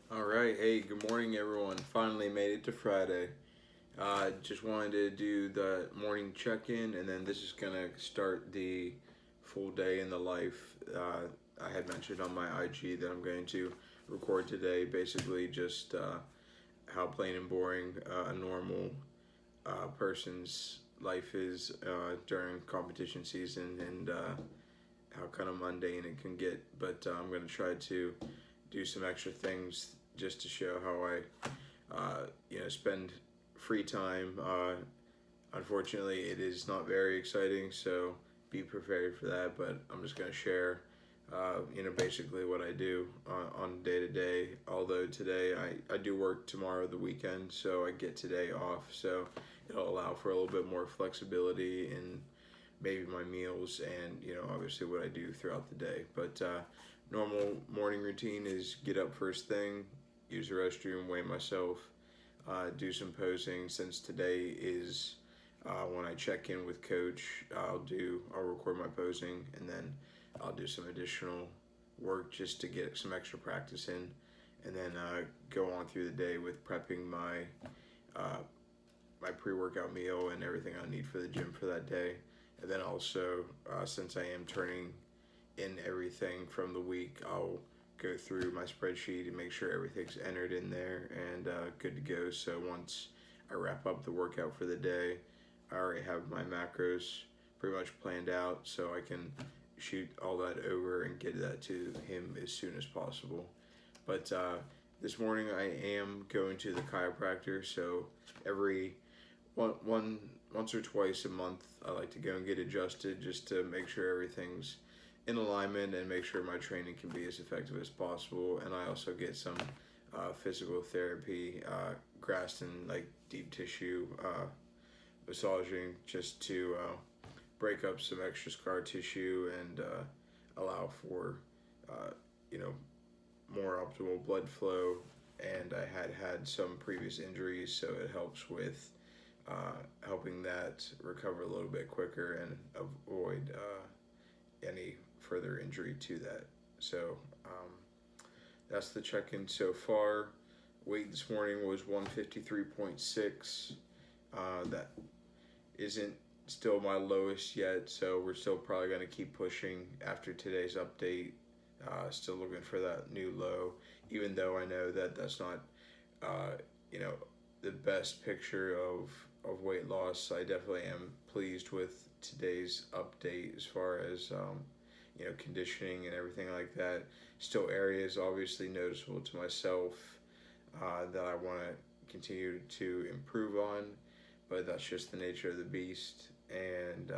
All right, hey, good morning, everyone. Finally made it to Friday. Just wanted to do the morning check in, and then this is gonna start the full day in the life. I had mentioned on my IG that I'm going to record today, basically just how plain and boring a normal person's life is during competition season and how kind of mundane it can get. But I'm going to try to do some extra things just to show how I, spend free time. Unfortunately, it is not very exciting, so be prepared for that. But I'm just going to share, basically what I do on day to day. Although today I do work tomorrow, the weekend, so I get today off. So it'll allow for a little bit more flexibility in maybe my meals and obviously what I do throughout the day. But normal morning routine is get up first thing, use the restroom, weigh myself, do some posing. Since today is when I check in with coach, I'll record my posing and then I'll do some additional work just to get some extra practice in, and then go on through the day with prepping uh, my pre-workout meal and everything I need for the gym for that day. And then also, since I am turning in everything from the week, I'll go through my spreadsheet and make sure everything's entered in there and good to go. So once I wrap up the workout for the day, I already have my macros pretty much planned out, so I can shoot all that over and get that to him as soon as possible. But this morning I am going to the chiropractor, so every one once or twice a month I like to go and get adjusted just to make sure everything's in alignment and make sure my training can be as effective as possible. And I also get some physical therapy, grass and like deep tissue massaging just to break up some extra scar tissue and allow for uh, you know more optimal blood flow. And I had some previous injuries, so it helps with helping that recover a little bit quicker and avoid any further injury to that. So that's the check-in so far. Weight this morning was 153.6. That isn't still my lowest yet, so we're still probably going to keep pushing after today's update. Still looking for that new low, even though I know that that's not, uh, you know, the best picture of weight loss. I definitely am pleased with today's update as far as conditioning and everything like that. Still areas obviously noticeable to myself that I want to continue to improve on, but that's just the nature of the beast. And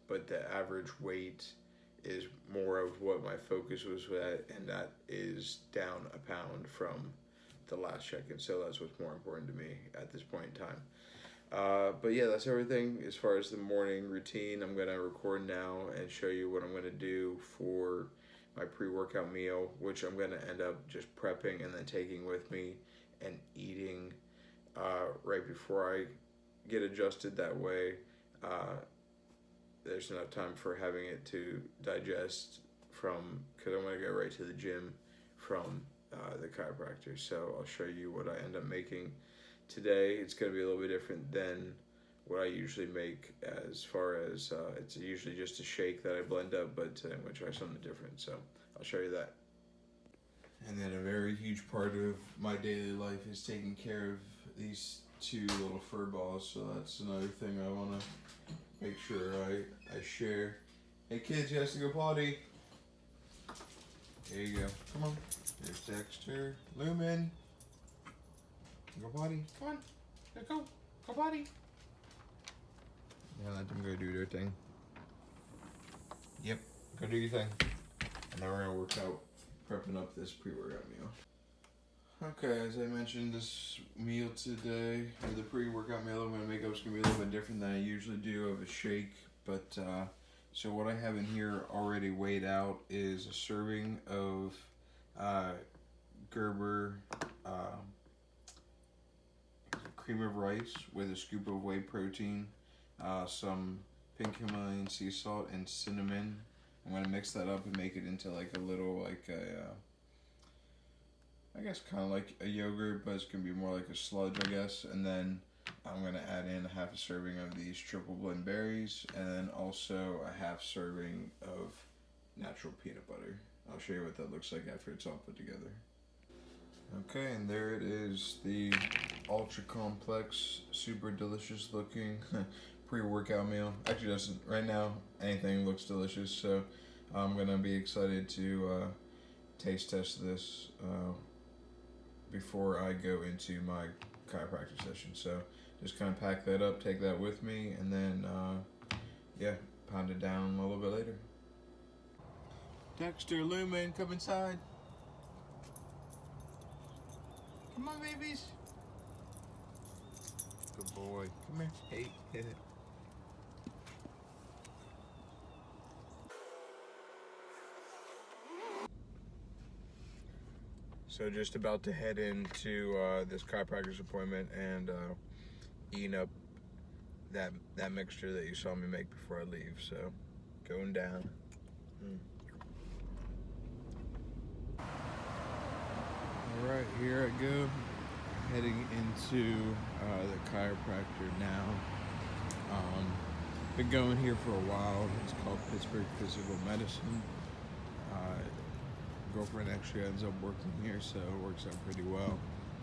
but the average weight is more of what my focus was at, and that is down a pound from the last check-in. So that's what's more important to me at this point in time. But yeah, that's everything as far as the morning routine. I'm gonna record now and show you what I'm gonna do for my pre-workout meal, which I'm gonna end up just prepping and then taking with me and eating right before I get adjusted. That way, uh, there's enough time for having it to digest from, because I'm gonna go right to the gym from the chiropractor. So I'll show you what I end up making today. It's going to be a little bit different than what I usually make, as far as it's usually just a shake that I blend up, but today I'm going to try something different. So I'll show you that. And then a very huge part of my daily life is taking care of these two little fur balls. So that's another thing I want to make sure I share. Hey kids, you guys to go potty. There you go. Come on. There's Dexter. Lumen. Go potty. Come on. Let's go. Go potty. Yeah, let them go do their thing. Yep. Go do your thing. And then we're going to work out prepping up this pre-workout meal. Okay, as I mentioned, this meal today, or the pre-workout meal I'm going to make up is going to be a little bit different than I usually do of a shake. But, so what I have in here already weighed out is a serving of Gerber cream of rice with a scoop of whey protein, some pink Himalayan sea salt, and cinnamon. I'm going to mix that up and make it into like a little, like I guess kind of like a yogurt, but it's gonna be more like a sludge, I guess. And then I'm gonna add in a half a serving of these triple blend berries, and then also a half serving of natural peanut butter. I'll show you what that looks like after it's all put together. Okay, and there it is, the ultra complex, super delicious looking pre-workout meal. Actually doesn't, right now anything looks delicious, so I'm gonna be excited to taste test this before I go into my chiropractic session. So just kind of pack that up, take that with me, and then yeah, pound it down a little bit later. Dexter, Lumen, come inside. Come on, babies. Good boy. Come here. Hey, hit it. So just about to head into this chiropractor's appointment and eating up that mixture that you saw me make before I leave. So going down. All right, here I go, heading into the chiropractor now. Been going here for a while. It's called Pittsburgh Physical Medicine. Girlfriend actually ends up working here, so it works out pretty well.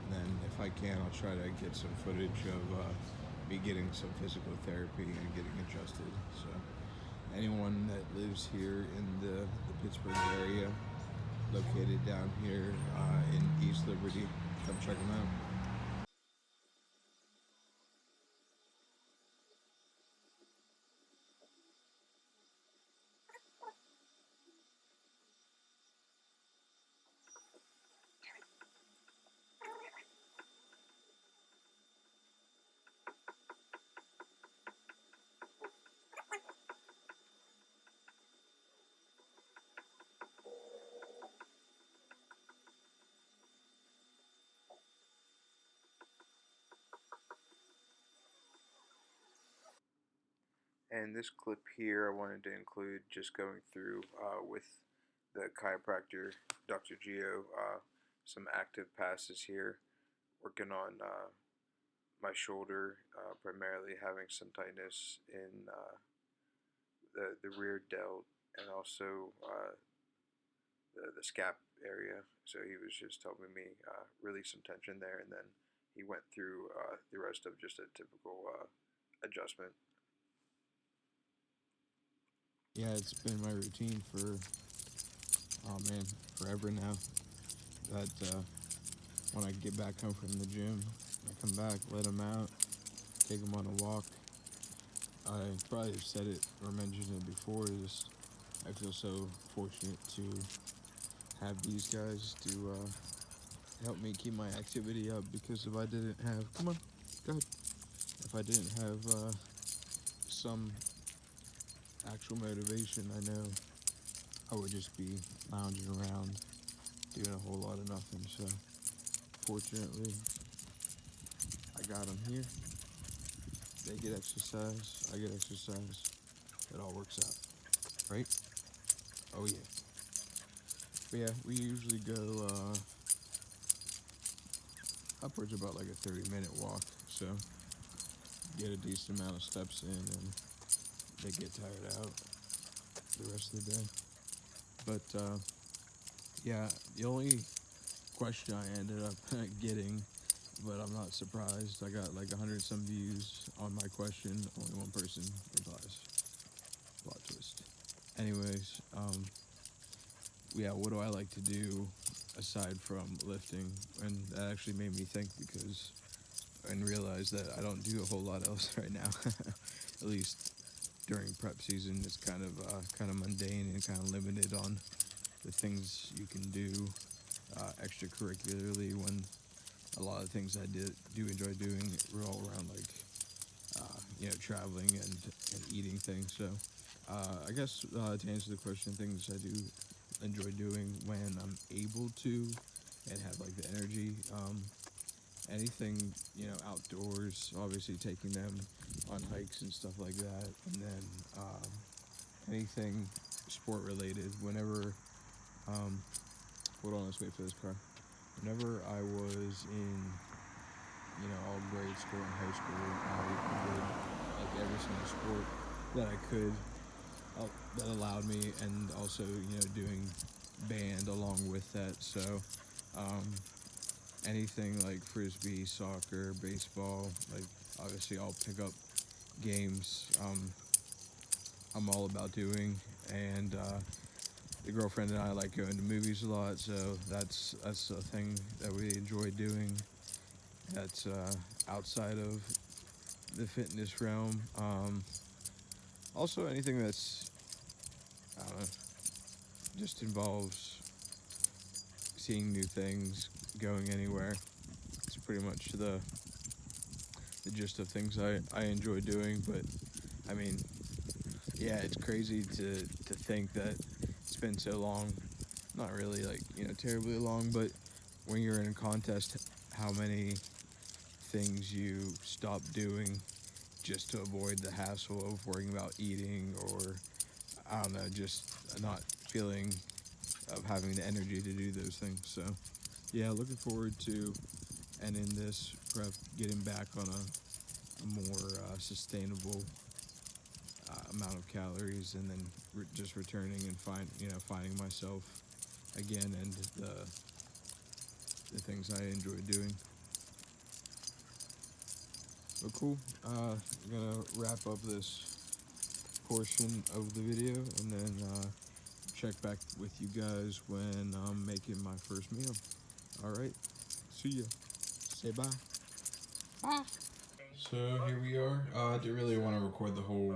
And then if I can, I'll try to get some footage of me getting some physical therapy and getting adjusted. So anyone that lives here in the Pittsburgh area, located down here in East Liberty, come check them out. And this clip here I wanted to include just going through with the chiropractor, Dr. Gio, some active passes here, working on my shoulder, primarily having some tightness in the rear delt and also the scap area. So he was just helping me release some tension there, and then he went through the rest of just a typical adjustment. Yeah, it's been my routine for, oh man, forever now. That when I get back home from the gym, I come back, let them out, take them on a walk. I probably have said it or mentioned it before, just I feel so fortunate to have these guys to help me keep my activity up, because if I didn't have, come on, go ahead. If I didn't have some actual motivation, I know I would just be lounging around doing a whole lot of nothing. So fortunately I got them here. They get exercise, I get exercise. It all works out, right? Oh yeah. But yeah, we usually go upwards about like a 30-minute walk, so get a decent amount of steps in and they get tired out the rest of the day. But yeah, the only question I ended up getting, but I'm not surprised, I got like 100 some views on my question, only one person replies. Plot twist. Anyways, yeah, what do I like to do aside from lifting? And that actually made me think, because and realize that I don't do a whole lot else right now. At least during prep season, it's kind of mundane and kind of limited on the things you can do extracurricularly, when a lot of things I do enjoy doing revolve around like traveling and eating things. So I guess to answer the question, things I do enjoy doing when I'm able to and have like the energy, anything outdoors, obviously taking them on hikes and stuff like that, and then anything sport related whenever hold on, let's wait for this car. Whenever I was in, all grade school and high school, I did like every single sport that I could that allowed me, and also doing band along with that. So um, anything like frisbee, soccer, baseball, like obviously I'll pick up games. I'm all about doing, and the girlfriend and I like going to movies a lot, so that's a thing that we enjoy doing. That's outside of the fitness realm. Also, anything that's I don't know, just involves seeing new things, going anywhere. It's pretty much the gist of things I enjoy doing. But I mean, yeah, it's crazy to think that it's been so long. Not really like terribly long, but when you're in a contest, how many things you stop doing just to avoid the hassle of worrying about eating, or I don't know, just not feeling of having the energy to do those things. So yeah, looking forward to ending this prep, getting back on a more sustainable amount of calories, and then just returning and finding myself again, and the things I enjoy doing. But cool. I'm gonna wrap up this portion of the video, and then check back with you guys when I'm making my first meal. All right. See ya. Say bye. Bye. So here we are. I didn't really want to record the whole